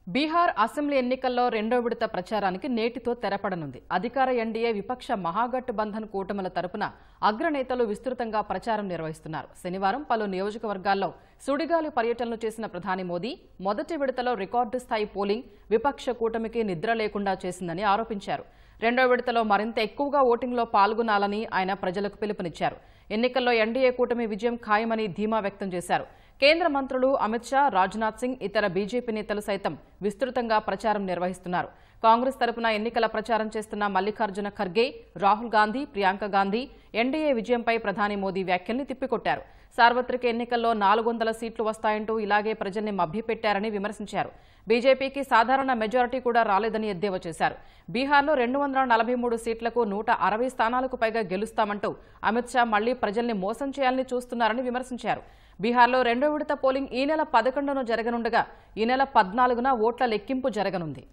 Bihar assembly ఎన్నికల్లో రెండో విడత ప్రచారానికి నేటితో తెరపడనుంది. అధికార ఎన్డీఏ విపక్ష మహాగఠబంధన్ కూటమిల తరపున అగ్రనేతలు విస్తృతంగా ప్రచారం నిర్వహిస్తున్నారు. శనివారం పలు నియోజకవర్గాల్లో సుడిగాలి పర్యటనలు చేసిన ప్రధాని మోదీ మొదటి విడతలో రికార్డు స్థాయి పోలింగ్ విపక్ష కూటమికి నిద్ర లేకుండా చేసిందని ఆరోపించారు. రెండో విడతలో మరింత ఎక్కువగా ఓటింగ్లో పాల్గొనాలని ఆయన ప్రజలకు పిలుపునిచ్చారు. ఎన్నికల్లో ఎన్డీఏ కూటమి విజయం ఖాయమని ధీమా వ్యక్తం చేశారు. కేంద్ర మంత్రులు అమిత్ షా, రాజ్నాథ్ సింగ్, ఇతర బీజేపీ నేతలు సైతం విస్తృతంగా ప్రచారం నిర్వహిస్తున్నారు. కాంగ్రెస్ తరపున ఎన్నికల ప్రచారం చేస్తున్న మల్లికార్జున ఖర్గే, రాహుల్ గాంధీ, ప్రియాంక గాంధీ ఎన్డీఏ విజయంపై ప్రధాని మోదీ వ్యాఖ్యల్ని తిప్పికొట్టారు. సార్వత్రిక ఎన్నికల్లో 400 సీట్లు వస్తాయంటూ ఇలాగే ప్రజల్ని మభ్యపెట్టారని విమర్శించారు. బీజేపీకి సాధారణ మెజారిటీ కూడా రాలేదని ఎద్దేవా చేశారు. బీహార్లో 243 సీట్లకు 160 స్థానాలకు పైగా గెలుస్తామంటూ అమిత్ షా మళ్లీ ప్రజల్ని మోసం చేయాలని చూస్తున్నారని విమర్శించారు. బీహార్లో రెండో విడత పోలింగ్ ఈ నెల 11న జరగనుండగా ఈ నెల 14న ఓట్ల లెక్కింపు జరగనుంది.